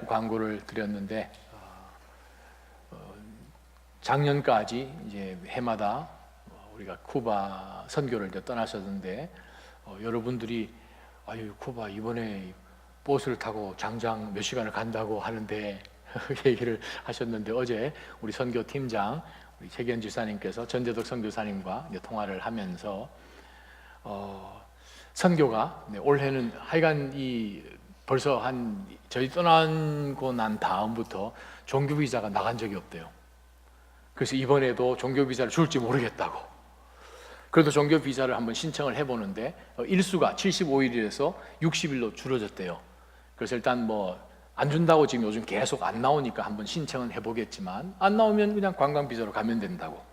광고를 드렸는데 작년까지 이제 해마다 우리가 쿠바 선교를 이제 떠나셨는데 여러분들이 아유 쿠바 이번에 버스를 타고 장장 몇 시간을 간다고 하는데 얘기를 하셨는데 어제 우리 선교팀장 우리 최기현 지사님께서 전재덕 선교사님과 이제 통화를 하면서 선교가 올해는 하여간 벌써 저희 떠나고 난 다음부터 종교 비자가 나간 적이 없대요. 그래서 이번에도 종교 비자를 줄지 모르겠다고. 그래도 종교 비자를 한번 신청을 해보는데 일수가 75일에서 60일로 줄어졌대요. 그래서 일단 안 준다고 지금 요즘 계속 안 나오니까 한번 신청은 해보겠지만 안 나오면 그냥 관광 비자로 가면 된다고.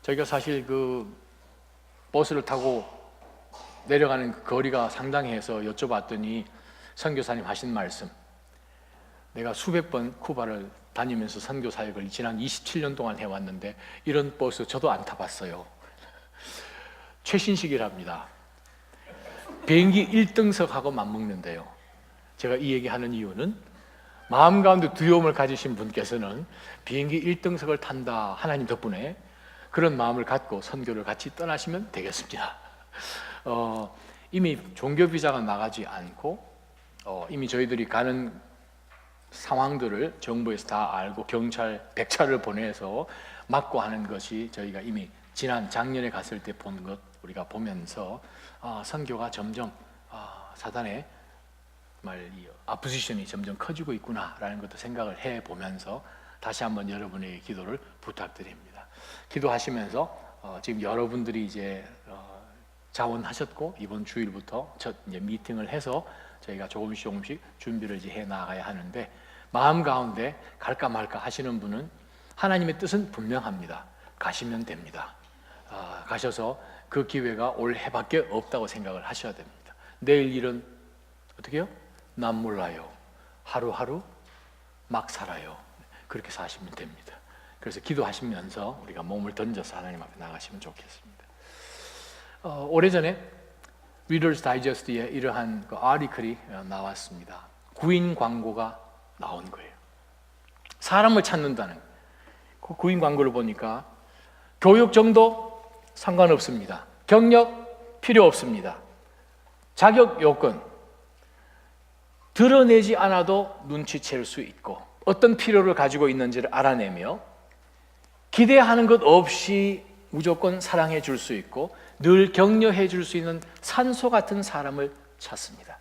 저희가 사실 그 버스를 타고 내려가는 그 거리가 상당해서 여쭤봤더니 선교사님 하신 말씀, 내가 수백 번 쿠바를 다니면서 선교 사역을 지난 27년 동안 해왔는데 이런 버스 저도 안 타봤어요. 최신식이랍니다. 비행기 1등석하고 맞먹는데요. 제가 이 얘기하는 이유는 마음 가운데 두려움을 가지신 분께서는 비행기 1등석을 탄다 하나님 덕분에 그런 마음을 갖고 선교를 같이 떠나시면 되겠습니다. 이미 종교 비자가 나가지 않고 이미 저희들이 가는 상황들을 정부에서 다 알고 경찰 100차를 보내서 막고 하는 것이 저희가 이미 지난 작년에 갔을 때 본 것 우리가 보면서 선교가 점점 사단의 아포지션이 점점 커지고 있구나라는 것도 생각을 해보면서 다시 한번 여러분의 기도를 부탁드립니다. 기도하시면서 지금 여러분들이 이제 자원하셨고 이번 주일부터 첫 이제 미팅을 해서 저희가 조금씩 준비를 이제 해 나가야 하는데 마음 가운데 갈까 말까 하시는 분은 하나님의 뜻은 분명합니다. 가시면 됩니다. 가셔서 그 기회가 올해밖에 없다고 생각을 하셔야 됩니다. 내일 일은 어떻게 해요? 난 몰라요. 하루하루 막 살아요. 그렇게 사시면 됩니다. 그래서 기도하시면서 우리가 몸을 던져서 하나님 앞에 나가시면 좋겠습니다. 오래전에 Reader's Digest에 이러한 그 아티클이 나왔습니다. 구인 광고가 나온 거예요. 사람을 찾는다는 그 구인 광고를 보니까 교육 정도 상관없습니다. 경력 필요 없습니다. 자격 요건 드러내지 않아도 눈치챌 수 있고 어떤 필요를 가지고 있는지를 알아내며 기대하는 것 없이 무조건 사랑해 줄 수 있고 늘 격려해 줄 수 있는 산소 같은 사람을 찾습니다.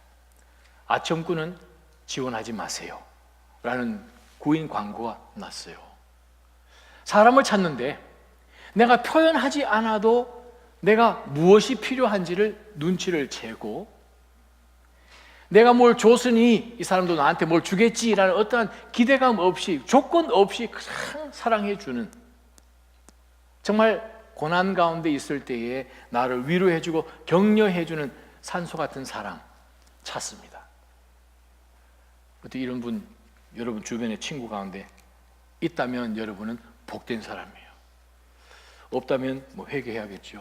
아청꾼은 지원하지 마세요 라는 구인 광고가 났어요. 사람을 찾는데 내가 표현하지 않아도 내가 무엇이 필요한지를 눈치를 채고 내가 뭘 줬으니 이 사람도 나한테 뭘 주겠지라는 어떠한 기대감 없이 조건 없이 그냥 사랑해 주는, 정말 고난 가운데 있을 때에 나를 위로해주고 격려해주는 산소 같은 사람 찾습니다. 어떻게 이런 분 여러분 주변의 친구 가운데 있다면 여러분은 복된 사람이에요. 없다면 회개해야겠죠.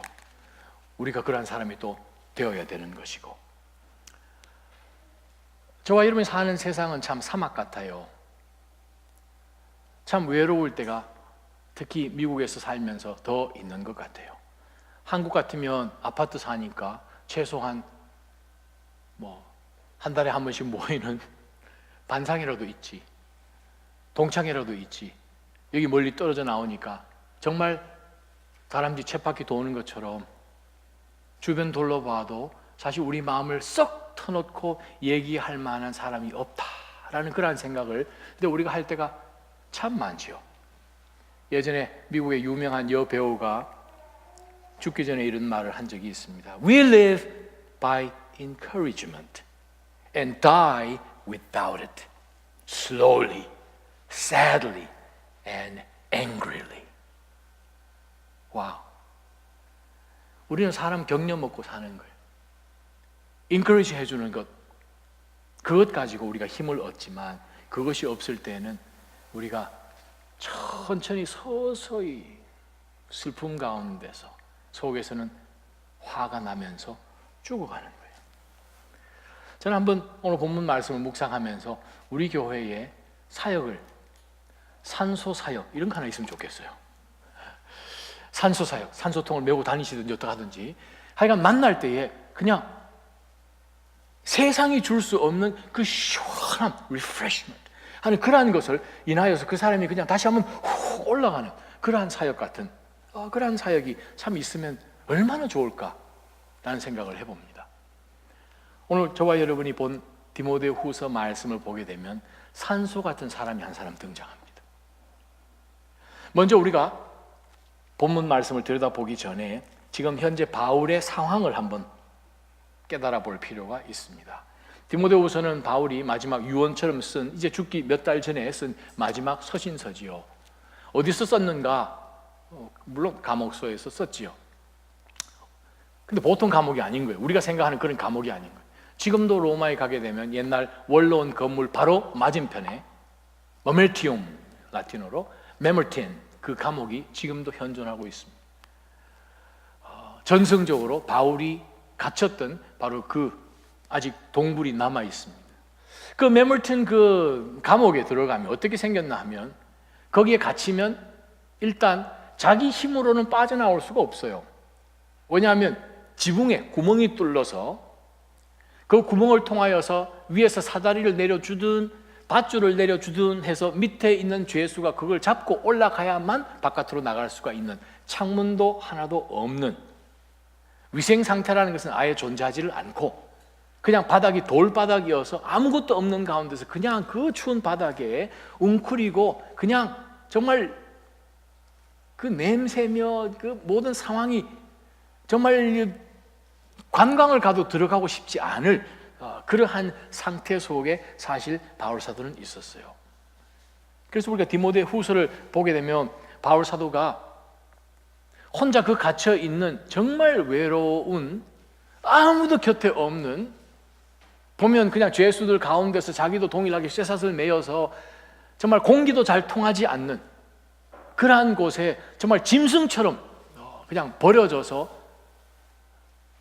우리가 그러한 사람이 또 되어야 되는 것이고. 저와 여러분이 사는 세상은 참 사막 같아요. 참 외로울 때가 특히 미국에서 살면서 더 있는 것 같아요. 한국 같으면 아파트 사니까 최소한 한 달에 한 번씩 모이는 반상이라도 있지, 동창회라도 있지. 여기 멀리 떨어져 나오니까 정말 다람쥐 쳇바퀴 도는 것처럼 주변 둘러봐도 사실 우리 마음을 썩 터놓고 얘기할 만한 사람이 없다라는 그런 생각을 근데 우리가 할 때가 참 많지요. 예전에 미국의 유명한 여배우가 죽기 전에 이런 말을 한 적이 있습니다. We live by encouragement and die without it. Slowly, sadly, and angrily. 와우. 우리는 사람 격려 먹고 사는 거예요. encourage 해주는 것, 그것 가지고 우리가 힘을 얻지만 그것이 없을 때는 우리가 천천히 서서히 슬픔 가운데서 속에서는 화가 나면서 죽어가는 거예요. 저는 한번 오늘 본문 말씀을 묵상하면서 우리 교회에 사역을 산소 사역 이런 거 하나 있으면 좋겠어요. 산소 사역, 산소통을 메고 다니시든지 어떻게 하든지 하여간 만날 때에 그냥 세상이 줄 수 없는 그 시원한 refreshment 하는 그러한 것을 인하여서 그 사람이 그냥 다시 한번 훅 올라가는 그러한 사역 같은 그러한 사역이 참 있으면 얼마나 좋을까라는 생각을 해봅니다. 오늘 저와 여러분이 본 디모데 후서 말씀을 보게 되면 산소 같은 사람이 한 사람 등장합니다. 먼저 우리가 본문 말씀을 들여다보기 전에 지금 현재 바울의 상황을 한번 깨달아 볼 필요가 있습니다. 디모데후서는 바울이 마지막 유언처럼 쓴 이제 죽기 몇 달 전에 쓴 마지막 서신서지요. 어디서 썼는가? 물론 감옥소에서 썼지요. 근데 보통 감옥이 아닌 거예요. 우리가 생각하는 그런 감옥이 아닌 거예요. 지금도 로마에 가게 되면 옛날 원로원 건물 바로 맞은편에 머멜티움, 라틴어로 메멀틴, 그 감옥이 지금도 현존하고 있습니다. 전승적으로 바울이 갇혔던 바로 그 아직 동굴이 남아 있습니다. 그 메멀튼 그 감옥에 들어가면 어떻게 생겼나 하면 거기에 갇히면 일단 자기 힘으로는 빠져나올 수가 없어요. 왜냐하면 지붕에 구멍이 뚫려서 그 구멍을 통하여서 위에서 사다리를 내려주든 밧줄을 내려주든 해서 밑에 있는 죄수가 그걸 잡고 올라가야만 바깥으로 나갈 수가 있는 창문도 하나도 없는 위생 상태라는 것은 아예 존재하지를 않고 그냥 바닥이 돌바닥이어서 아무것도 없는 가운데서 그냥 그 추운 바닥에 웅크리고 그냥 정말 그 냄새며 그 모든 상황이 정말 관광을 가도 들어가고 싶지 않을 그러한 상태 속에 사실 바울 사도는 있었어요. 그래서 우리가 디모데 후서를 보게 되면 바울 사도가 혼자 그 갇혀 있는 정말 외로운 아무도 곁에 없는 보면 그냥 죄수들 가운데서 자기도 동일하게 쇠사슬 매여서 정말 공기도 잘 통하지 않는 그러한 곳에 정말 짐승처럼 그냥 버려져서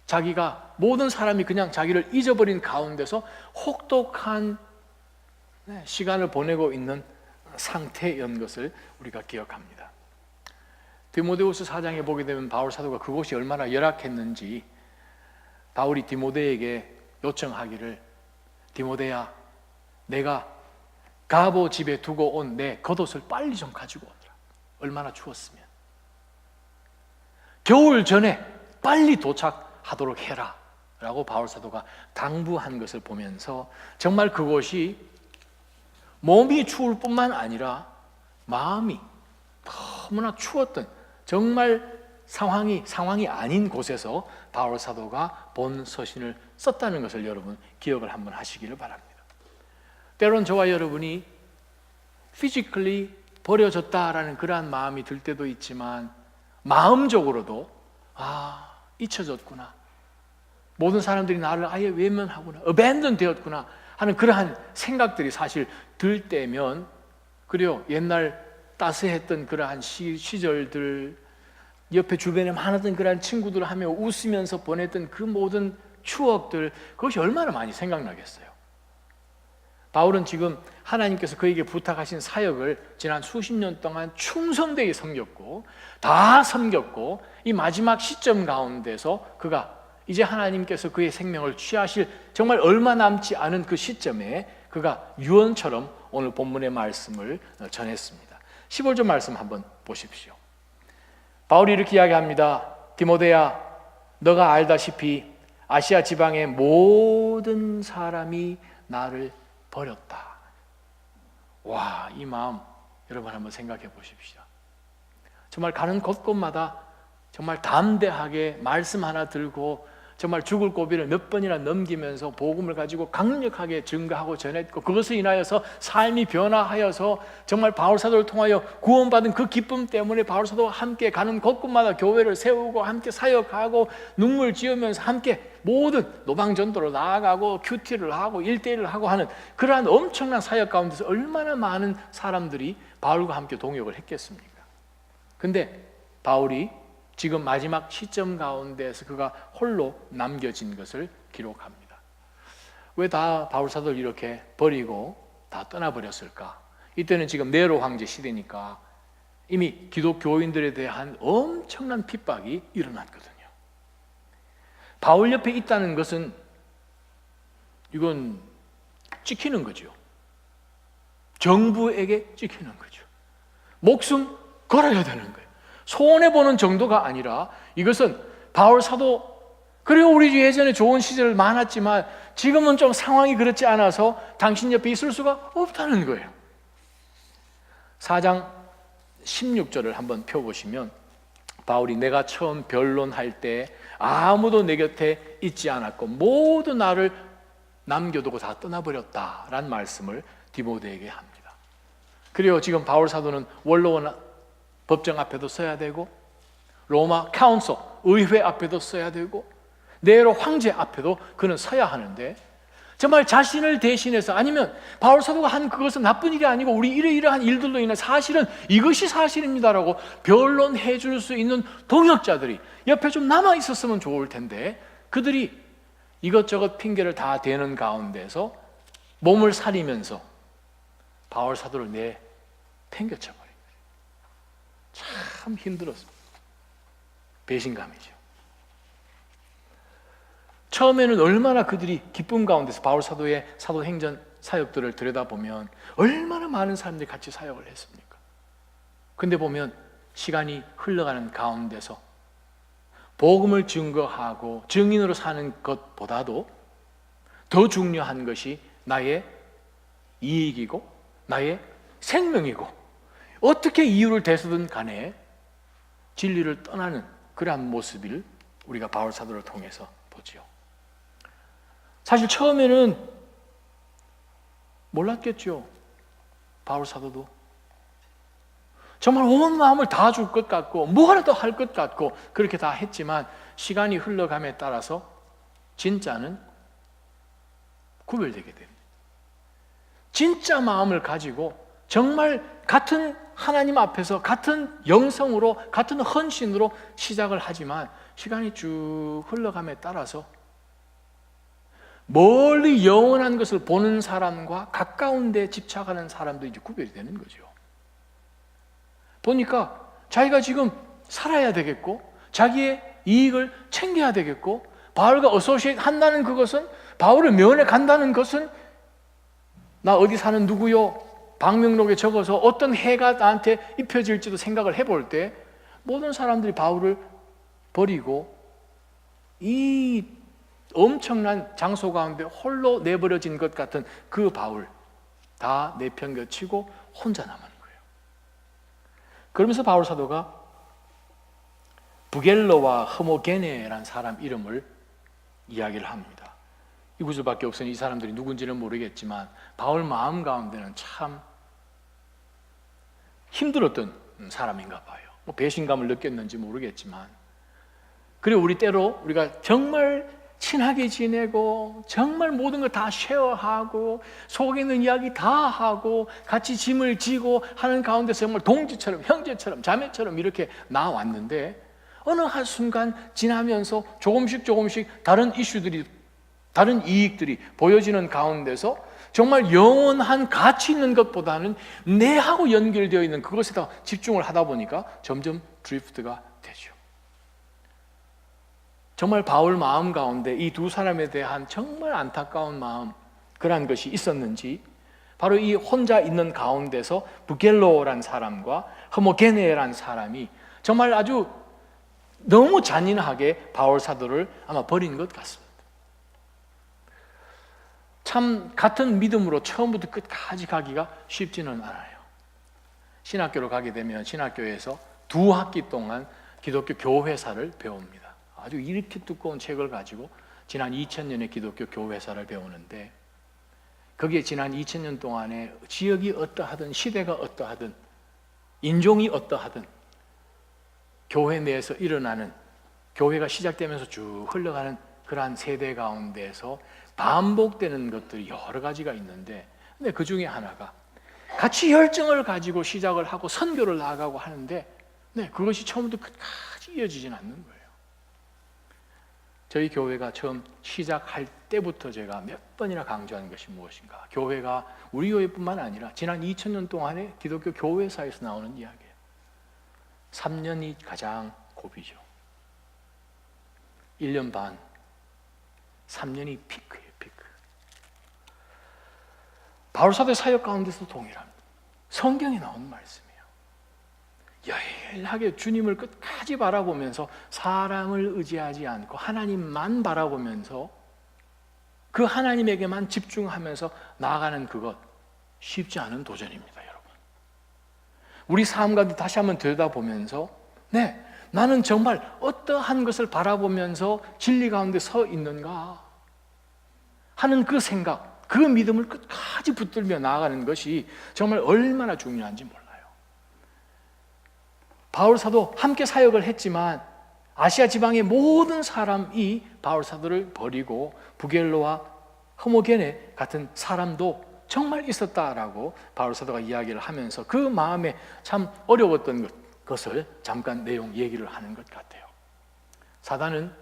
자기가 모든 사람이 그냥 자기를 잊어버린 가운데서 혹독한 시간을 보내고 있는 상태인 것을 우리가 기억합니다. 디모데후서 4장에 보게 되면 바울 사도가 그곳이 얼마나 열악했는지 바울이 디모데에게 요청하기를 디모데야 내가 가보 집에 두고 온 내 겉옷을 빨리 좀 가지고 오너라. 얼마나 추웠으면 겨울 전에 빨리 도착하도록 해라 라고 바울 사도가 당부한 것을 보면서 정말 그곳이 몸이 추울 뿐만 아니라 마음이 너무나 추웠던 정말 상황이 아닌 곳에서 바울 사도가 본 서신을 썼다는 것을 여러분 기억을 한번 하시기를 바랍니다. 때론 저와 여러분이 physically 버려졌다라는 그러한 마음이 들 때도 있지만 마음적으로도 잊혀졌구나. 모든 사람들이 나를 아예 외면하구나. abandon 되었구나 하는 그러한 생각들이 사실 들 때면 그래요. 옛날 따스했던 그러한 시절들 옆에 주변에 많았던 그러한 친구들 하며 웃으면서 보냈던 그 모든 추억들 그것이 얼마나 많이 생각나겠어요. 바울은 지금 하나님께서 그에게 부탁하신 사역을 지난 수십 년 동안 충성되게 섬겼고 다 섬겼고 이 마지막 시점 가운데서 그가 이제 하나님께서 그의 생명을 취하실 정말 얼마 남지 않은 그 시점에 그가 유언처럼 오늘 본문의 말씀을 전했습니다. 15절 말씀 한번 보십시오. 바울이 이렇게 이야기합니다. 디모데야 너가 알다시피 아시아 지방의 모든 사람이 나를 버렸다. 와, 이 마음 여러분 한번 생각해 보십시오. 정말 가는 곳곳마다 정말 담대하게 말씀 하나 들고 정말 죽을 고비를 몇 번이나 넘기면서 복음을 가지고 강력하게 증거하고 전했고 그것을 인하여서 삶이 변화하여서 정말 바울 사도를 통하여 구원받은 그 기쁨 때문에 바울 사도와 함께 가는 곳곳마다 교회를 세우고 함께 사역하고 눈물 지으면서 함께 모든 노방전도로 나아가고 큐티를 하고 1대1을 하고 하는 그러한 엄청난 사역 가운데서 얼마나 많은 사람들이 바울과 함께 동역을 했겠습니까? 근데 바울이 지금 마지막 시점 가운데에서 그가 홀로 남겨진 것을 기록합니다. 왜 다 바울 사도를 이렇게 버리고 다 떠나버렸을까? 이때는 지금 네로 황제 시대니까 이미 기독교인들에 대한 엄청난 핍박이 일어났거든요. 바울 옆에 있다는 것은 이건 찍히는 거죠. 정부에게 찍히는 거죠. 목숨 걸어야 되는 거예요. 손해보는 정도가 아니라 이것은 바울 사도, 그리고 우리 예전에 좋은 시절 많았지만 지금은 좀 상황이 그렇지 않아서 당신 옆에 있을 수가 없다는 거예요. 4장 16절을 한번 펴보시면 바울이 내가 처음 변론할 때 아무도 내 곁에 있지 않았고 모두 나를 남겨두고 다 떠나버렸다라는 말씀을 디모데에게 합니다. 그리고 지금 바울 사도는 원로원 법정 앞에도 서야 되고 로마 카운슬 의회 앞에도 서야 되고 네로 황제 앞에도 그는 서야 하는데 정말 자신을 대신해서, 아니면 바울 사도가 한 그것은 나쁜 일이 아니고 우리 이러이러한 일들로 인해 사실은 이것이 사실입니다라고 변론해 줄 수 있는 동역자들이 옆에 좀 남아 있었으면 좋을 텐데 그들이 이것저것 핑계를 다 대는 가운데서 몸을 사리면서 바울 사도를 내팽개쳐 버린 거예요. 참 힘들었습니다. 배신감이죠. 처음에는 얼마나 그들이 기쁨 가운데서 바울 사도의 사도행전 사역들을 들여다보면 얼마나 많은 사람들이 같이 사역을 했습니까? 근데 보면 시간이 흘러가는 가운데서 복음을 증거하고 증인으로 사는 것보다도 더 중요한 것이 나의 이익이고 나의 생명이고 어떻게 이유를 대서든 간에 진리를 떠나는 그러한 모습을 우리가 바울 사도를 통해서 보지요. 사실 처음에는 몰랐겠죠. 바울 사도도 정말 온 마음을 다 줄 것 같고 뭐라도 할 것 같고 그렇게 다 했지만 시간이 흘러감에 따라서 진짜는 구별되게 됩니다. 진짜 마음을 가지고 정말 같은 하나님 앞에서 같은 영성으로 같은 헌신으로 시작을 하지만 시간이 쭉 흘러감에 따라서 멀리 영원한 것을 보는 사람과 가까운 데 집착하는 사람도 이제 구별이 되는 거죠. 보니까 자기가 지금 살아야 되겠고 자기의 이익을 챙겨야 되겠고 바울과 어소시에이트 한다는 그것은, 바울을 면회 간다는 것은 나 어디 사는 누구요? 방명록에 적어서 어떤 해가 나한테 입혀질지도 생각을 해볼 때 모든 사람들이 바울을 버리고 이 엄청난 장소 가운데 홀로 내버려진 것 같은 그 바울 다 내팽겨치고 혼자 남은 거예요. 그러면서 바울 사도가 부겔로와 흐모게네라는 사람 이름을 이야기를 합니다. 이 구절밖에 없으니 이 사람들이 누군지는 모르겠지만 바울 마음 가운데는 참 힘들었던 사람인가 봐요. 뭐 배신감을 느꼈는지 모르겠지만, 그리고 우리 때로 우리가 정말 친하게 지내고 정말 모든 걸 다 쉐어하고 속에 있는 이야기 다 하고 같이 짐을 지고 하는 가운데서 정말 동지처럼 형제처럼 자매처럼 이렇게 나왔는데 어느 한순간 지나면서 조금씩 다른 이슈들이, 다른 이익들이 보여지는 가운데서 정말 영원한 가치 있는 것보다는 내하고 연결되어 있는 그것에다 집중을 하다 보니까 점점 드리프트가 되죠. 정말 바울 마음 가운데 이 두 사람에 대한 정말 안타까운 마음, 그러한 것이 있었는지 바로 이 혼자 있는 가운데서 부겔로라는 사람과 흐모게네라는 사람이 정말 아주 너무 잔인하게 바울 사도를 아마 버린 것 같습니다. 참 같은 믿음으로 처음부터 끝까지 가기가 쉽지는 않아요. 신학교로 가게 되면 신학교에서 2학기 동안 기독교 교회사를 배웁니다. 아주 이렇게 두꺼운 책을 가지고 지난 2000년의 기독교 교회사를 배우는데 거기에 지난 2000년 동안에 지역이 어떠하든 시대가 어떠하든 인종이 어떠하든 교회 내에서 일어나는, 교회가 시작되면서 쭉 흘러가는 그러한 세대 가운데에서 반복되는 것들이 여러 가지가 있는데, 근데 그 중에 하나가 같이 열정을 가지고 시작을 하고 선교를 나아가고 하는데 그것이 처음부터 끝까지 이어지진 않는 거예요. 저희 교회가 처음 시작할 때부터 제가 몇 번이나 강조한 것이 무엇인가? 교회가 우리 교회뿐만 아니라 지난 2000년 동안의 기독교 교회사에서 나오는 이야기예요. 3년이 가장 고비죠. 1년 반, 3년이 피크예요, 피크. 바울사도의 사역 가운데서 동일합니다. 성경에 나온 말씀이에요. 여일하게 주님을 끝까지 바라보면서 사람을 의지하지 않고 하나님만 바라보면서 그 하나님에게만 집중하면서 나아가는 그것 쉽지 않은 도전입니다, 여러분. 우리 삶 가운데 다시 한번 들여다보면서 나는 정말 어떠한 것을 바라보면서 진리 가운데 서 있는가 하는 그 생각, 그 믿음을 끝까지 붙들며 나아가는 것이 정말 얼마나 중요한지 몰라요. 바울 사도 함께 사역을 했지만 아시아 지방의 모든 사람이 바울 사도를 버리고 부겔로와 허모게네 같은 사람도 정말 있었다라고 바울 사도가 이야기를 하면서 그 마음에 참 어려웠던 것을 잠깐 내용 얘기를 하는 것 같아요. 사단은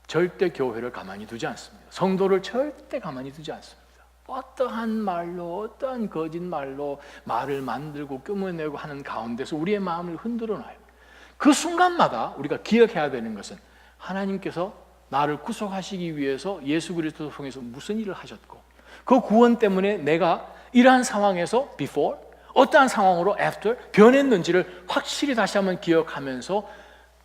절대 교회를 가만히 두지 않습니다. 성도를 절대 가만히 두지 않습니다. 어떠한 말로, 어떠한 거짓말로 말을 만들고 꾸며내고 하는 가운데서 우리의 마음을 흔들어 놔요. 그 순간마다 우리가 기억해야 되는 것은 하나님께서 나를 구속하시기 위해서 예수 그리스도를 통해서 무슨 일을 하셨고 그 구원 때문에 내가 이러한 상황에서 before, 어떠한 상황으로 after 변했는지를 확실히 다시 한번 기억하면서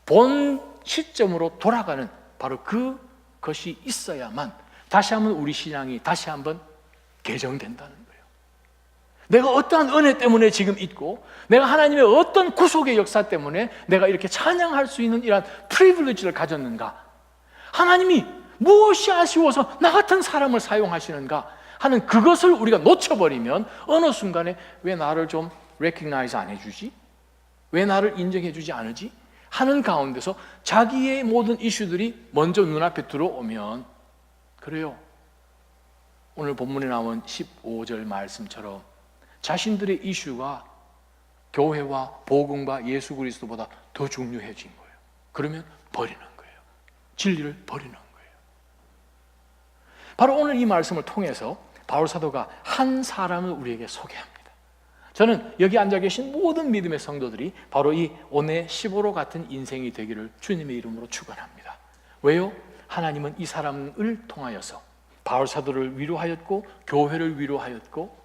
본 시점으로 돌아가는 바로 그것이 있어야만 다시 한번 우리 신앙이 다시 한번 개정된다는 거예요. 내가 어떠한 은혜 때문에 지금 있고 내가 하나님의 어떤 구속의 역사 때문에 내가 이렇게 찬양할 수 있는 이러한 프리빌리지를 가졌는가, 하나님이 무엇이 아쉬워서 나 같은 사람을 사용하시는가 하는 그것을 우리가 놓쳐버리면 어느 순간에 왜 나를 좀 recognize 안 해주지? 왜 나를 인정해 주지 않으지? 하는 가운데서 자기의 모든 이슈들이 먼저 눈앞에 들어오면 그래요. 오늘 본문에 나온 15절 말씀처럼 자신들의 이슈가 교회와 복음과 예수 그리스도보다 더 중요해진 거예요. 그러면 버리는 거예요. 진리를 버리는 거예요. 바로 오늘 이 말씀을 통해서 바울 사도가 한 사람을 우리에게 소개합니다. 저는 여기 앉아 계신 모든 믿음의 성도들이 바로 이 오네시보로 같은 인생이 되기를 주님의 이름으로 축원합니다. 왜요? 하나님은 이 사람을 통하여서 바울 사도를 위로하였고 교회를 위로하였고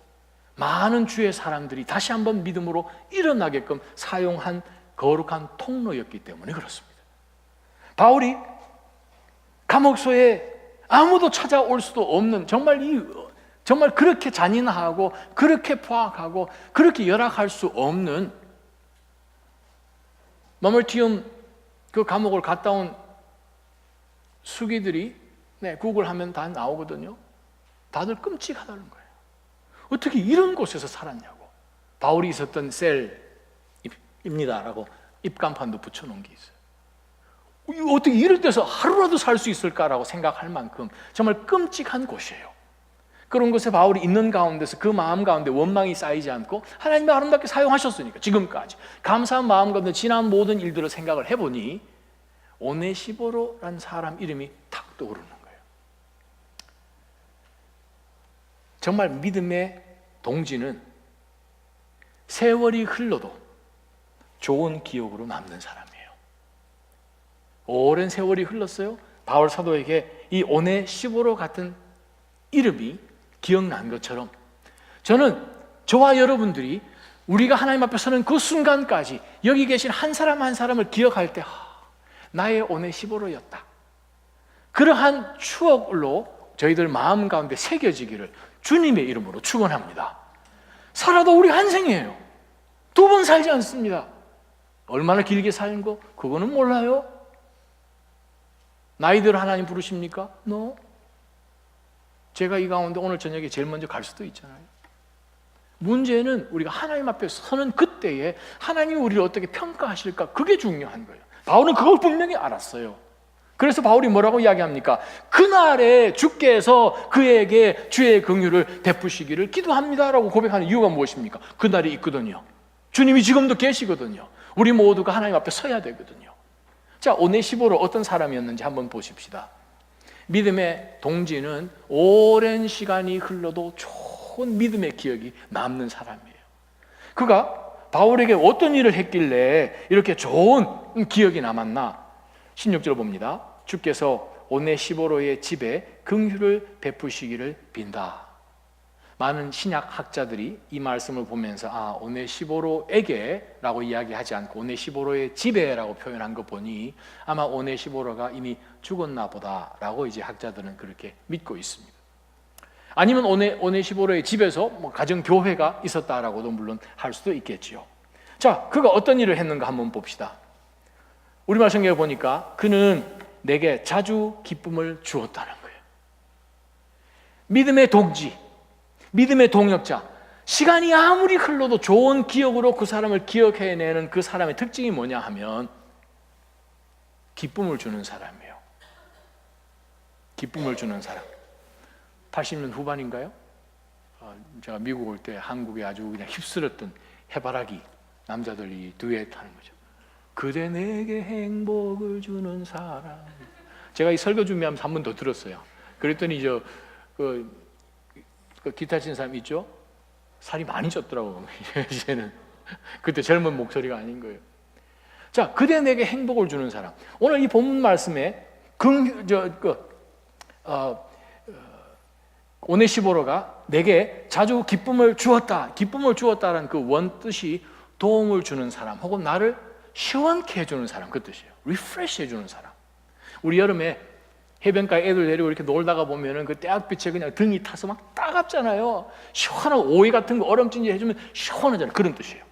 많은 주의 사람들이 다시 한번 믿음으로 일어나게끔 사용한 거룩한 통로였기 때문에 그렇습니다. 바울이 감옥소에 아무도 찾아올 수도 없는 정말 그렇게 잔인하고 그렇게 포악하고 그렇게 열악할 수 없는 마멀티움 그 감옥을 갔다 온 수기들이 구글하면 다 나오거든요. 다들 끔찍하다는 거예요. 어떻게 이런 곳에서 살았냐고. 바울이 있었던 셀입니다라고 입간판도 붙여놓은 게 있어요. 어떻게 이럴 데서 하루라도 살 수 있을까라고 생각할 만큼 정말 끔찍한 곳이에요. 그런 곳에 바울이 있는 가운데서 그 마음 가운데 원망이 쌓이지 않고 하나님이 아름답게 사용하셨으니까 지금까지 감사한 마음 가운데 지난 모든 일들을 생각을 해보니 오네시보로라는 사람 이름이 탁 떠오르는 거예요. 정말 믿음의 동지는 세월이 흘러도 좋은 기억으로 남는 사람이에요. 오랜 세월이 흘렀어요. 바울 사도에게 이 오네시보로 같은 이름이 기억난 것처럼 저는 저와 여러분들이 우리가 하나님 앞에 서는 그 순간까지 여기 계신 한 사람 한 사람을 기억할 때 나의 오네시보로였다. 그러한 추억으로 저희들 마음 가운데 새겨지기를 주님의 이름으로 축원합니다. 살아도 우리 한 생이에요. 두 번 살지 않습니다. 얼마나 길게 사는 거 그거는 몰라요. 나이대로 하나님 부르십니까? No. 제가 이 가운데 오늘 저녁에 제일 먼저 갈 수도 있잖아요. 문제는 우리가 하나님 앞에 서는 그때에 하나님이 우리를 어떻게 평가하실까? 그게 중요한 거예요. 바울은 그걸 분명히 알았어요. 그래서 바울이 뭐라고 이야기합니까? 그날에 주께서 그에게 주의 긍휼을 베푸시기를 기도합니다라고 고백하는 이유가 무엇입니까? 그날이 있거든요. 주님이 지금도 계시거든요. 우리 모두가 하나님 앞에 서야 되거든요. 자, 오네시보로 어떤 사람이었는지 한번 보십시다. 믿음의 동지는 오랜 시간이 흘러도 좋은 믿음의 기억이 남는 사람이에요. 그가 바울에게 어떤 일을 했길래 이렇게 좋은 기억이 남았나? 16절 봅니다. 주께서 오네시보로의 집에 긍휼을 베푸시기를 빈다. 많은 신약 학자들이 이 말씀을 보면서 오네시보로에게 라고 이야기하지 않고 오네시보로의 집에 라고 표현한 거 보니 아마 오네시보로가 이미 죽었나 보다 라고 이제 학자들은 그렇게 믿고 있습니다. 아니면 오네시보로의 집에서 가정교회가 있었다라고도 물론 할 수도 있겠지요. 자, 그가 어떤 일을 했는가 한번 봅시다. 우리말 성경에 보니까 그는 내게 자주 기쁨을 주었다는 거예요. 믿음의 동지, 믿음의 동역자, 시간이 아무리 흘러도 좋은 기억으로 그 사람을 기억해내는 그 사람의 특징이 뭐냐 하면 기쁨을 주는 사람이에요. 기쁨을 주는 사람. 80년 후반인가요? 제가 미국 올 때 한국에 아주 그냥 휩쓸었던 해바라기 남자들이 듀엣 하는 거죠. 그대 내게 행복을 주는 사람. 제가 이 설교 준비하면서 한 번 더 들었어요. 그랬더니 그 기타 치는 사람 있죠? 살이 많이 쪘더라고요. 이제는 그때 젊은 목소리가 아닌 거예요. 자, 그대 내게 행복을 주는 사람. 오늘 이 본문 말씀에 오네시보로가 내게 자주 기쁨을 주었다. 기쁨을 주었다라는 그 원뜻이 도움을 주는 사람 혹은 나를 시원케 해주는 사람, 그 뜻이에요. 리프레시 해주는 사람. 우리 여름에 해변가에 애들 데리고 이렇게 놀다가 보면은 그 태양빛에 그냥 등이 타서 막 따갑잖아요. 시원한 오이 같은 거 얼음찜질 해주면 시원하잖아요. 그런 뜻이에요.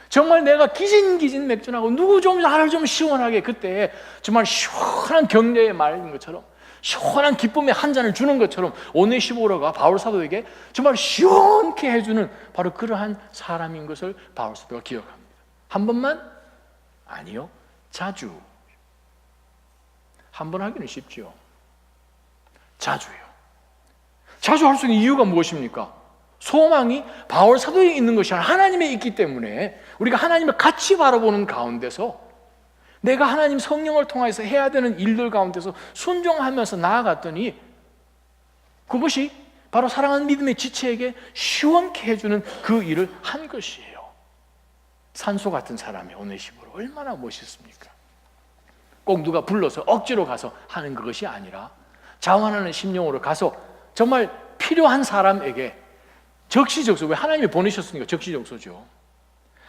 정말 내가 기진기진 맥주나고 누구 좀 나를 좀 시원하게, 그때 정말 시원한 격려의 말인 것처럼 시원한 기쁨의 한 잔을 주는 것처럼 오네시보로가 바울 사도에게 정말 시원케 해주는 바로 그러한 사람인 것을 바울 사도가 기억합니다. 한 번만? 아니요, 자주. 한 번 하기는 쉽죠. 자주요. 자주 할 수 있는 이유가 무엇입니까? 소망이 바울 사도에 있는 것이 아니라 하나님에 있기 때문에 우리가 하나님을 같이 바라보는 가운데서 내가 하나님 성령을 통해서 해야 되는 일들 가운데서 순종하면서 나아갔더니 그것이 바로 사랑하는 믿음의 지체에게 시원케 해주는 그 일을 한 것이에요. 산소 같은 사람이 오네시보로 얼마나 멋있습니까? 꼭 누가 불러서 억지로 가서 하는 그것이 아니라 자원하는 심령으로 가서 정말 필요한 사람에게 적시적소, 왜 하나님이 보내셨으니까 적시적소죠.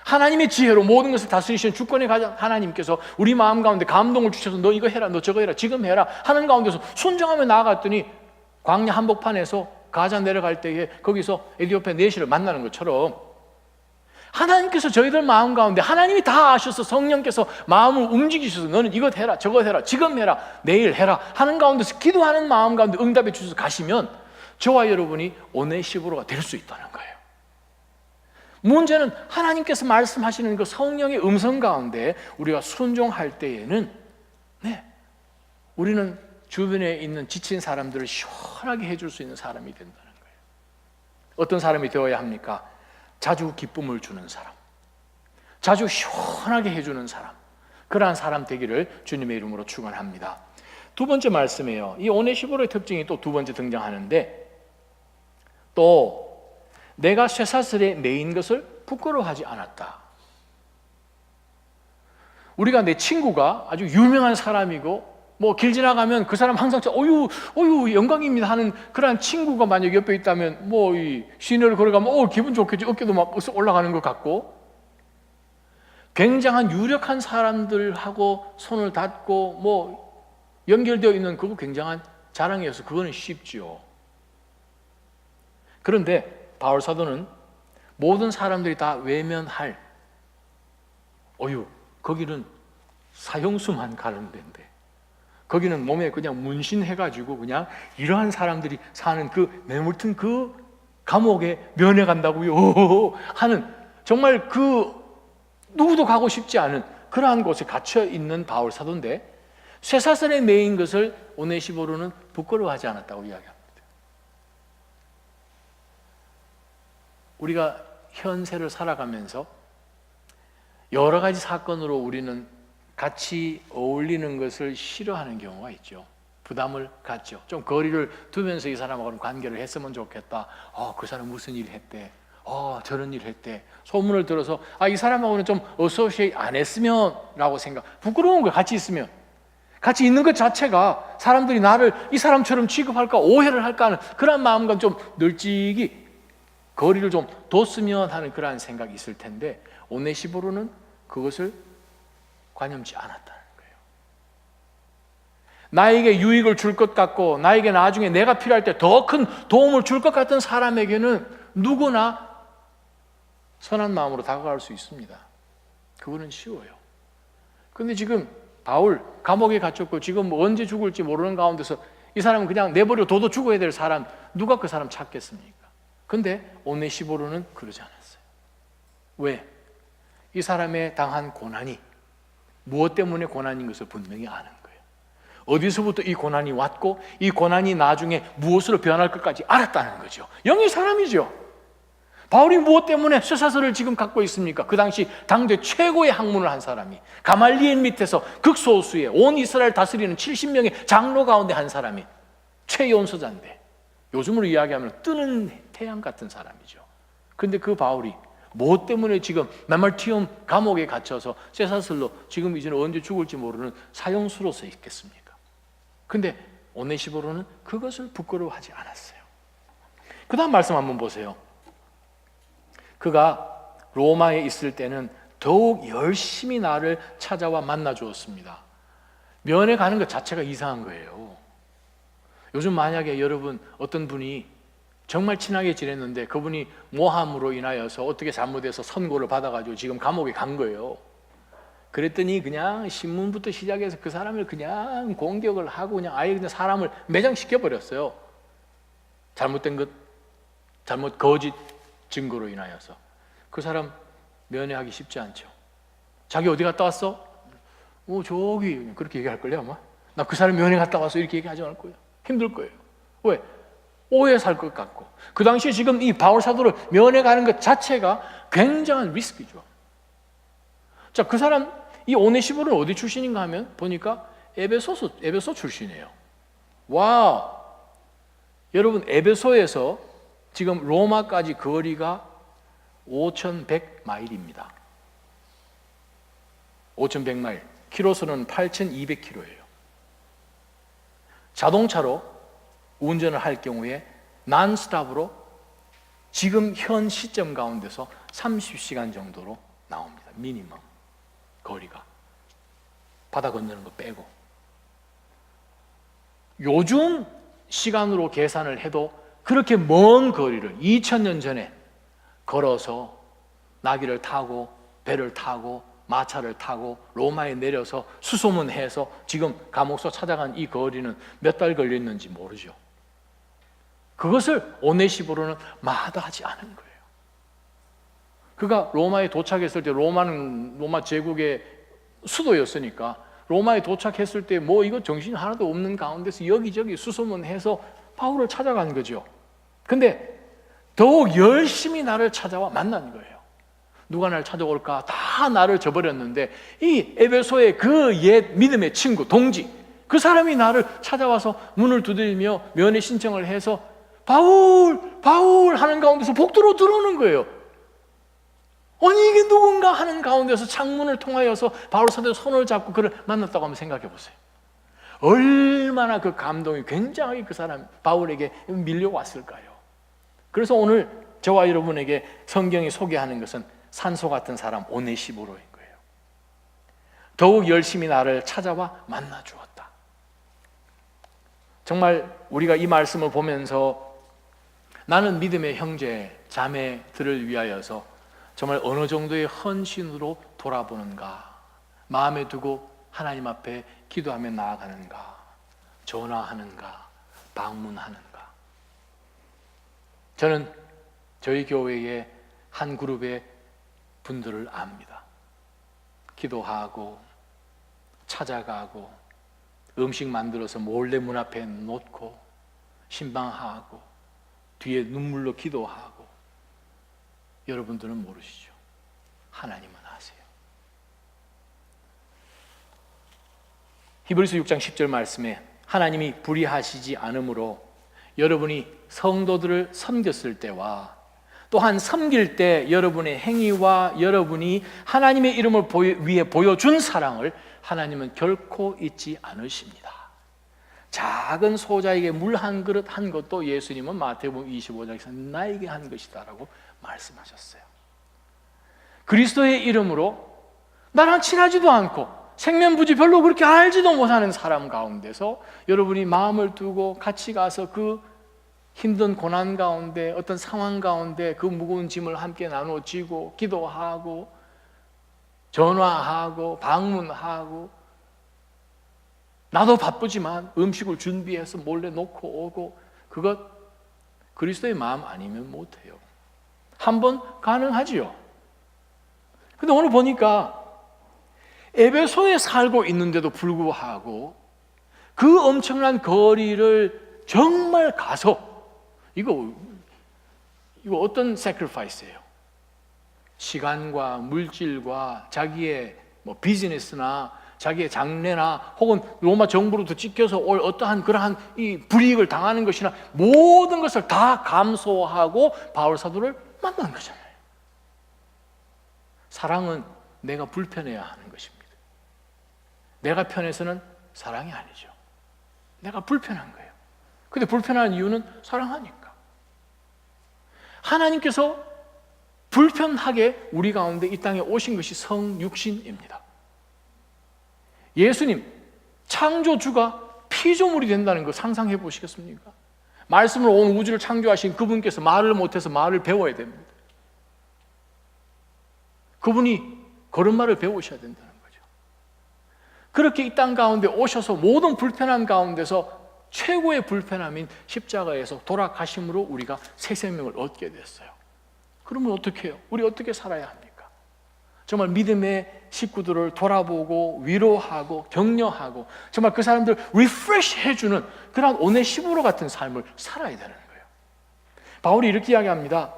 하나님의 지혜로 모든 것을 다스리시는 주권의 가장 하나님께서 우리 마음 가운데 감동을 주셔서 너 이거 해라, 너 저거 해라, 지금 해라 하는 가운데서 순종하며 나아갔더니 광야 한복판에서 가자 내려갈 때에 거기서 에디오피아 내시를 만나는 것처럼 하나님께서 저희들 마음 가운데 하나님이 다 아셔서 성령께서 마음을 움직이셔서 너는 이것 해라, 저것 해라, 지금 해라, 내일 해라 하는 가운데서 기도하는 마음 가운데 응답해 주셔서 가시면 저와 여러분이 오네시보로가 될 수 있다는 거예요. 문제는 하나님께서 말씀하시는 그 성령의 음성 가운데 우리가 순종할 때에는 우리는 주변에 있는 지친 사람들을 시원하게 해줄 수 있는 사람이 된다는 거예요. 어떤 사람이 되어야 합니까? 자주 기쁨을 주는 사람, 자주 시원하게 해주는 사람, 그러한 사람 되기를 주님의 이름으로 축원합니다. 두 번째 말씀이에요. 이 오네시보로의 특징이 또 두 번째 등장하는데, 또 내가 쇠사슬에 매인 것을 부끄러워하지 않았다. 우리가 내 친구가 아주 유명한 사람이고 길 지나가면 그 사람 항상 어유 영광입니다 하는 그러한 친구가 만약 옆에 있다면 이 시내를 걸어가면 기분 좋겠지, 어깨도 막 올라가는 것 같고, 굉장한 유력한 사람들하고 손을 닿고 연결되어 있는 그거 굉장한 자랑이어서 그거는 쉽지요. 그런데 바울 사도는 모든 사람들이 다 외면할 거기는 사형수만 가는 데인데, 거기는 몸에 그냥 문신해가지고 그냥 이러한 사람들이 사는 그 매물튼 그 감옥에 면회 간다고요 하는, 정말 그 누구도 가고 싶지 않은 그러한 곳에 갇혀 있는 바울 사도인데 쇠사슬에 매인 것을 오네시보로는 부끄러워하지 않았다고 이야기합니다. 우리가 현세를 살아가면서 여러 가지 사건으로 우리는 같이 어울리는 것을 싫어하는 경우가 있죠. 부담을 갖죠. 좀 거리를 두면서 이 사람하고는 관계를 했으면 좋겠다. 그 사람 무슨 일 했대. 저런 일 했대. 소문을 들어서 이 사람하고는 좀 어소시에이트 안 했으면 라고 생각. 부끄러운 거야. 같이 있으면. 같이 있는 것 자체가 사람들이 나를 이 사람처럼 취급할까 오해를 할까 하는 그런 마음과 좀 널찍이 거리를 좀 뒀으면 하는 그러한 생각이 있을 텐데 오네시보로는 그것을 관념치 않았다는 거예요. 나에게 유익을 줄 것 같고 나에게 나중에 내가 필요할 때 더 큰 도움을 줄 것 같은 사람에게는 누구나 선한 마음으로 다가갈 수 있습니다. 그거는 쉬워요. 그런데 지금 바울 감옥에 갇혔고 지금 언제 죽을지 모르는 가운데서 이 사람은 그냥 내버려 둬도 죽어야 될 사람, 누가 그 사람 찾겠습니까? 근데 오네시보로는 그러지 않았어요. 왜? 이 사람의 당한 고난이 무엇 때문에 고난인 것을 분명히 아는 거예요. 어디서부터 이 고난이 왔고 이 고난이 나중에 무엇으로 변할 것까지 알았다는 거죠. 영의 사람이죠. 바울이 무엇 때문에 쇠사슬을 지금 갖고 있습니까? 그 당시 당대 최고의 학문을 한 사람이 가말리엘 밑에서 극소수의 온 이스라엘 다스리는 70명의 장로 가운데 한 사람이 최연소자인데 요즘으로 이야기하면 뜨는 태양 같은 사람이죠. 근데 그 바울이 무엇 때문에 지금 나말티움 감옥에 갇혀서 쇠사슬로 지금 이제는 언제 죽을지 모르는 사형수로서 있겠습니까? 근데 오네시보로는 그것을 부끄러워하지 않았어요. 그 다음 말씀 한번 보세요. 그가 로마에 있을 때는 더욱 열심히 나를 찾아와 만나 주었습니다. 면회 가는 것 자체가 이상한 거예요. 요즘 만약에 여러분 어떤 분이 정말 친하게 지냈는데 그분이 모함으로 인하여서 어떻게 잘못해서 선고를 받아가지고 지금 감옥에 간 거예요. 그랬더니 그냥 신문부터 시작해서 그 사람을 그냥 공격을 하고 그냥 아예 그냥 사람을 매장시켜 버렸어요. 잘못된 것, 거짓 증거로 인하여서 그 사람 면회하기 쉽지 않죠. 자기 어디 갔다 왔어? 저기 그렇게 얘기할 걸요 아마. 나 그 사람 면회 갔다 왔어 이렇게 얘기하지 않을 거예요. 힘들 거예요. 왜? 오해 살 것 같고. 그 당시에 지금 이 바울 사도를 면회 가는 것 자체가 굉장한 리스크죠. 자, 그 사람 이 오네시보는 어디 출신인가 하면 보니까 에베소 출신이에요. 와, 여러분 에베소에서 지금 로마까지 거리가 5,100마일입니다. 5,100마일. 키로수는 8,200km예요. 자동차로 운전을 할 경우에 난스톱으로 지금 현 시점 가운데서 30시간 정도로 나옵니다. 미니멈 거리가. 바다 건너는 거 빼고. 요즘 시간으로 계산을 해도 그렇게 먼 거리를 2000년 전에 걸어서 나귀를 타고 배를 타고 마차를 타고 로마에 내려서 수소문해서 지금 감옥소 찾아간 이 거리는 몇 달 걸렸는지 모르죠. 그것을 오네시보로는 마다하지 않은 거예요. 그가 로마에 도착했을 때 로마는 로마 제국의 수도였으니까 로마에 도착했을 때 이거 정신이 하나도 없는 가운데서 여기저기 수소문해서 바울을 찾아간 거죠. 근데 더욱 열심히 나를 찾아와 만난 거예요. 누가 나를 찾아올까? 다 나를 저버렸는데 이 에베소의 그 옛 믿음의 친구, 동지, 그 사람이 나를 찾아와서 문을 두드리며 면회 신청을 해서 바울 하는 가운데서 복도로 들어오는 거예요. 아니 이게 누군가 하는 가운데서 창문을 통하여서 바울 사도의 손을 잡고 그를 만났다고 한번 생각해 보세요. 얼마나 그 감동이 굉장히 그 사람 바울에게 밀려왔을까요? 그래서 오늘 저와 여러분에게 성경이 소개하는 것은 산소 같은 사람 오네시보로인 거예요. 더욱 열심히 나를 찾아와 만나 주었다. 정말 우리가 이 말씀을 보면서 나는 믿음의 형제, 자매들을 위하여서 정말 어느 정도의 헌신으로 돌아보는가, 마음에 두고 하나님 앞에 기도하며 나아가는가, 전화하는가, 방문하는가. 저는 저희 교회의 한 그룹의 분들을 압니다. 기도하고 찾아가고 음식 만들어서 몰래 문 앞에 놓고 신방하고 뒤에 눈물로 기도하고. 여러분들은 모르시죠. 하나님은 아세요. 히브리서 6장 10절 말씀에 하나님이 불의하시지 않으므로 여러분이 성도들을 섬겼을 때와 또한 섬길 때 여러분의 행위와 여러분이 하나님의 이름을 위해 보여준 사랑을 하나님은 결코 잊지 않으십니다. 작은 소자에게 물 한 그릇 한 것도 예수님은 마태복음 25장에서 나에게 한 것이다 라고 말씀하셨어요. 그리스도의 이름으로 나랑 친하지도 않고 생면부지 별로 그렇게 알지도 못하는 사람 가운데서 여러분이 마음을 두고 같이 가서 그 힘든 고난 가운데 어떤 상황 가운데 그 무거운 짐을 함께 나누어 지고 기도하고 전화하고 방문하고 나도 바쁘지만 음식을 준비해서 몰래 놓고 오고 그것 그리스도의 마음 아니면 못해요. 한번 가능하지요. 근데 오늘 보니까 에베소에 살고 있는데도 불구하고 그 엄청난 거리를 정말 가서 이거 어떤 sacrifice예요? 시간과 물질과 자기의 비즈니스나 자기의 장래나 혹은 로마 정부로부터 찢겨서 올 어떠한 그러한 이 불이익을 당하는 것이나 모든 것을 다 감수하고 바울 사도를 만난 거잖아요. 사랑은 내가 불편해야 하는 것입니다. 내가 편해서는 사랑이 아니죠. 내가 불편한 거예요. 근데 불편한 이유는 사랑하니까. 하나님께서 불편하게 우리 가운데 이 땅에 오신 것이 성육신입니다. 예수님, 창조주가 피조물이 된다는 거 상상해 보시겠습니까? 말씀으로 온 우주를 창조하신 그분께서 말을 못해서 말을 배워야 됩니다. 그분이 걸음마를 배우셔야 된다는 거죠. 그렇게 이 땅 가운데 오셔서 모든 불편함 가운데서 최고의 불편함인 십자가에서 돌아가심으로 우리가 새 생명을 얻게 됐어요. 그러면 어떻게 해요? 우리 어떻게 살아야 합니까? 정말 믿음의 식구들을 돌아보고 위로하고 격려하고 정말 그 사람들 리프레시 해주는 그런 오네시모로 같은 삶을 살아야 되는 거예요. 바울이 이렇게 이야기합니다.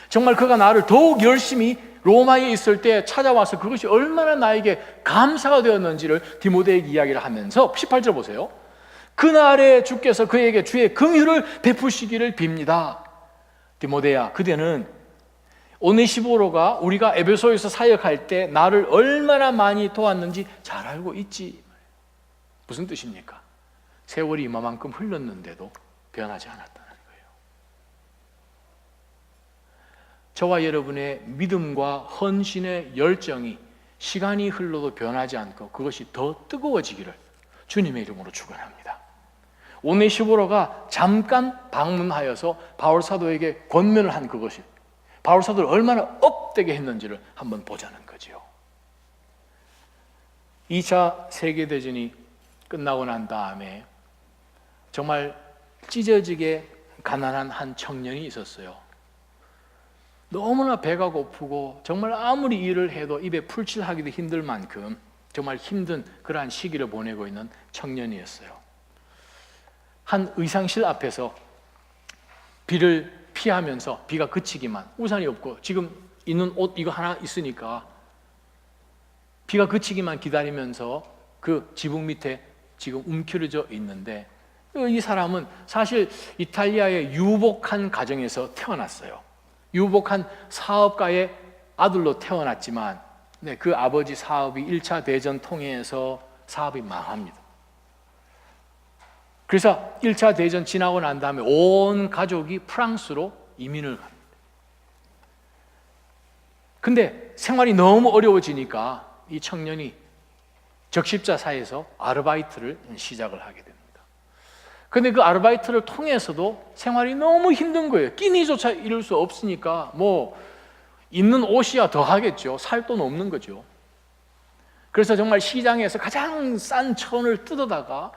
정말 그가 나를 더욱 열심히 로마에 있을 때 찾아와서 그것이 얼마나 나에게 감사가 되었는지를 디모데에게 이야기를 하면서 18절 보세요. 그날에 주께서 그에게 주의 긍휼을 베푸시기를 빕니다. 디모데야, 그대는 오네시모로가 우리가 에베소에서 사역할 때 나를 얼마나 많이 도왔는지 잘 알고 있지. 무슨 뜻입니까? 세월이 이만큼 흘렀는데도 변하지 않았다는 거예요. 저와 여러분의 믿음과 헌신의 열정이 시간이 흘러도 변하지 않고 그것이 더 뜨거워지기를 주님의 이름으로 축원합니다. 오네시모로가 잠깐 방문하여서 바울 사도에게 권면을 한 그것이 바울 사도를 얼마나 업되게 했는지를 한번 보자는 거지요. 2차 세계대전이 끝나고 난 다음에 정말 찢어지게 가난한 한 청년이 있었어요. 너무나 배가 고프고 정말 아무리 일을 해도 입에 풀칠하기도 힘들 만큼 정말 힘든 그러한 시기를 보내고 있는 청년이었어요. 한 의상실 앞에서 비를 피하면서 비가 그치기만, 우산이 없고 지금 있는 옷 이거 하나 있으니까 비가 그치기만 기다리면서 그 지붕 밑에 지금 움켜쥐져 있는데, 이 사람은 사실 이탈리아의 유복한 가정에서 태어났어요. 유복한 사업가의 아들로 태어났지만 그 아버지 사업이 1차 대전 통해서 사업이 망합니다. 그래서 1차 대전 지나고 난 다음에 온 가족이 프랑스로 이민을 갑니다. 근데 생활이 너무 어려워지니까 이 청년이 적십자사에서 아르바이트를 시작을 하게 됩니다. 근데 그 아르바이트를 통해서도 생활이 너무 힘든 거예요. 끼니조차 이룰 수 없으니까 뭐 입는 옷이야 더 하겠죠. 살 돈 없는 거죠. 그래서 정말 시장에서 가장 싼 천을 뜯어다가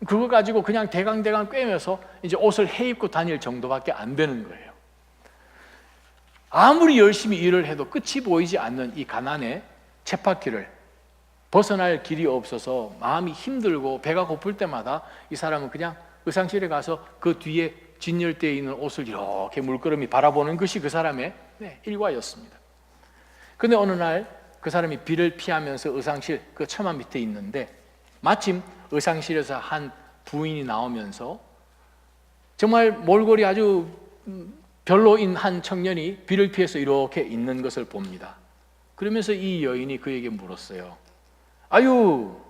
그거 가지고 그냥 대강대강 꿰면서 이제 옷을 해입고 다닐 정도밖에 안 되는 거예요. 아무리 열심히 일을 해도 끝이 보이지 않는 이 가난의 쳇바퀴를 벗어날 길이 없어서 마음이 힘들고 배가 고플 때마다 이 사람은 그냥 의상실에 가서 그 뒤에 진열대에 있는 옷을 이렇게 물끄러미 바라보는 것이 그 사람의 일과였습니다. 근데 어느 날 그 사람이 비를 피하면서 의상실 그 처마 밑에 있는데 마침 의상실에서 한 부인이 나오면서 정말 몰골이 아주 별로인 한 청년이 비를 피해서 이렇게 있는 것을 봅니다. 그러면서 이 여인이 그에게 물었어요. 아유,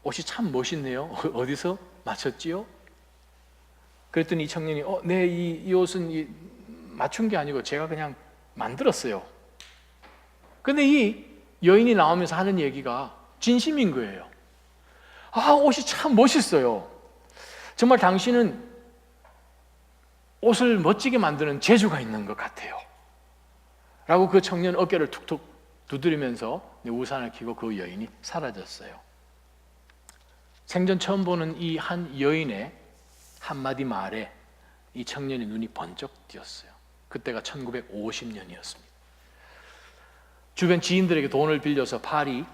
옷이 참 멋있네요. 어디서 맞췄지요? 그랬더니 이 청년이 네, 이 옷은 맞춘 게 아니고 제가 그냥 만들었어요. 근데 이 여인이 나오면서 하는 얘기가 진심인 거예요. 아, 옷이 참 멋있어요. 정말 당신은 옷을 멋지게 만드는 재주가 있는 것 같아요. 라고 그 청년 어깨를 툭툭 두드리면서 우산을 켜고 그 여인이 사라졌어요. 생전 처음 보는 이 한 여인의 한마디 말에 이 청년의 눈이 번쩍 띄었어요. 그때가 1950년이었습니다. 주변 지인들에게 돈을 빌려서 파리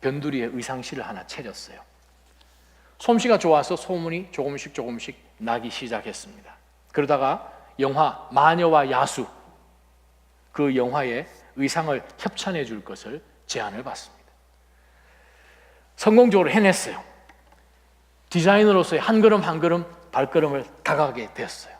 변두리에 의상실을 하나 차렸어요. 솜씨가 좋아서 소문이 조금씩 나기 시작했습니다. 그러다가 영화 마녀와 야수, 그 영화에 의상을 협찬해 줄 것을 제안을 받습니다. 성공적으로 해냈어요. 디자이너로서의 한 걸음 한 걸음 발걸음을 다가가게 되었어요.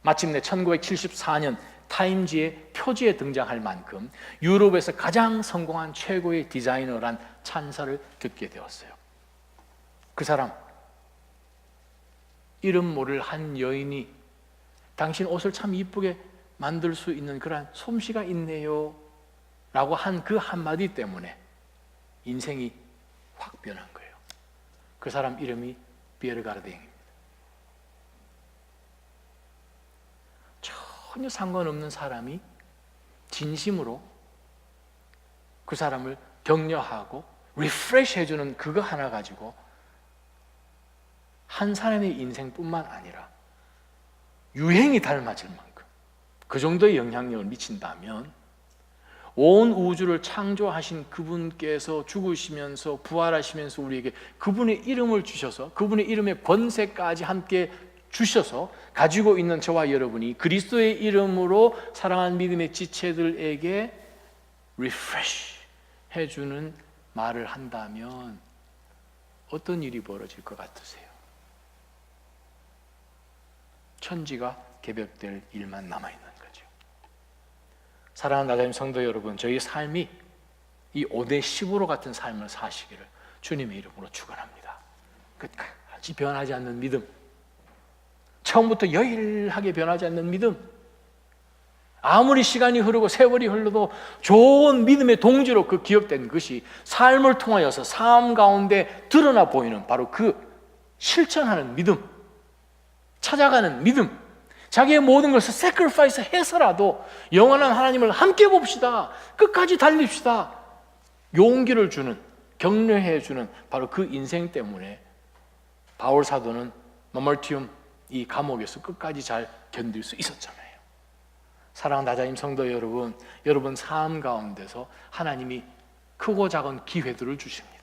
마침내 1974년 타임지의 표지에 등장할 만큼 유럽에서 가장 성공한 최고의 디자이너란 찬사를 듣게 되었어요. 그 사람, 이름 모를 한 여인이 당신 옷을 참 이쁘게 만들 수 있는 그러한 솜씨가 있네요 라고 한 그 한마디 때문에 인생이 확 변한 거예요. 그 사람 이름이 비에르가르댕입니다. 전혀 상관없는 사람이 진심으로 그 사람을 격려하고 리프레시 해주는 그거 하나 가지고 한 사람의 인생뿐만 아니라 유행이 닮아질 만큼 그 정도의 영향력을 미친다면 온 우주를 창조하신 그분께서 죽으시면서 부활하시면서 우리에게 그분의 이름을 주셔서 그분의 이름의 권세까지 함께 주셔서 가지고 있는 저와 여러분이 그리스도의 이름으로 사랑하는 믿음의 지체들에게 리프레시 해주는 말을 한다면 어떤 일이 벌어질 것 같으세요? 천지가 개벽될 일만 남아있는 거죠. 사랑하는 나자님 성도 여러분, 저희 삶이 이 5대 10으로 같은 삶을 사시기를 주님의 이름으로 축원합니다. 끝까지 변하지 않는 믿음, 처음부터 여일하게 변하지 않는 믿음, 아무리 시간이 흐르고 세월이 흘러도 좋은 믿음의 동지로 그 기억된 것이 삶을 통하여서 삶 가운데 드러나 보이는 바로 그 실천하는 믿음, 찾아가는 믿음, 자기의 모든 것을 sacrifice 해서라도 영원한 하나님을 함께 봅시다, 끝까지 달립시다, 용기를 주는, 격려해 주는 바로 그 인생 때문에 바울 사도는 노멀티움 이 감옥에서 끝까지 잘 견딜 수 있었잖아요. 사랑하는 나자님 성도 여러분, 여러분 삶 가운데서 하나님이 크고 작은 기회들을 주십니다.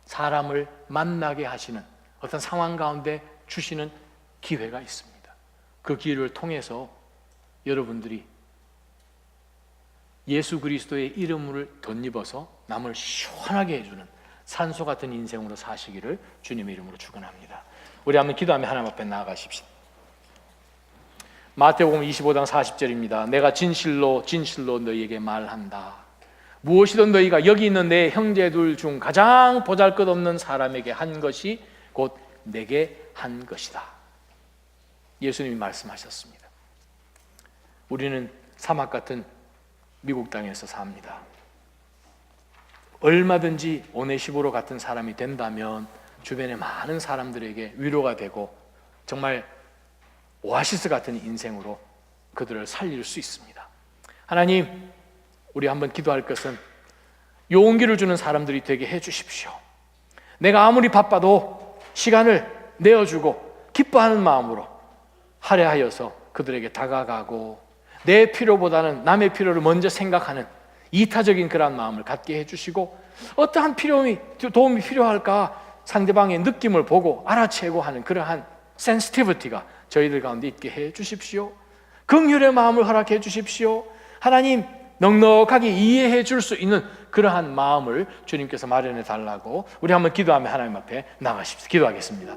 사람을 만나게 하시는 어떤 상황 가운데 주시는 기회가 있습니다. 그 기회를 통해서 여러분들이 예수 그리스도의 이름을 덧입어서 남을 시원하게 해주는 산소 같은 인생으로 사시기를 주님의 이름으로 축원합니다. 우리 한번 기도하며 하나님 앞에 나아가십시다. 마태복음 25장 40절입니다. 내가 진실로 너희에게 말한다. 무엇이든 너희가 여기 있는 내 형제들 중 가장 보잘것없는 사람에게 한 것이 곧 내게 한 것이다. 예수님이 말씀하셨습니다. 우리는 사막 같은 미국 땅에서 삽니다. 얼마든지 오네시보로 같은 사람이 된다면 주변의 많은 사람들에게 위로가 되고 정말 오아시스 같은 인생으로 그들을 살릴 수 있습니다. 하나님, 우리 한번 기도할 것은 용기를 주는 사람들이 되게 해주십시오. 내가 아무리 바빠도 시간을 내어주고 기뻐하는 마음으로 할애하여서 그들에게 다가가고 내 필요보다는 남의 필요를 먼저 생각하는 이타적인 그런 마음을 갖게 해주시고 어떠한 도움이 필요할까 상대방의 느낌을 보고 알아채고 하는 그러한 센시티비티가 저희들 가운데 있게 해 주십시오. 긍휼의 마음을 허락해 주십시오. 하나님, 넉넉하게 이해해 줄 수 있는 그러한 마음을 주님께서 마련해 달라고 우리 한번 기도하며 하나님 앞에 나가십시오. 기도하겠습니다.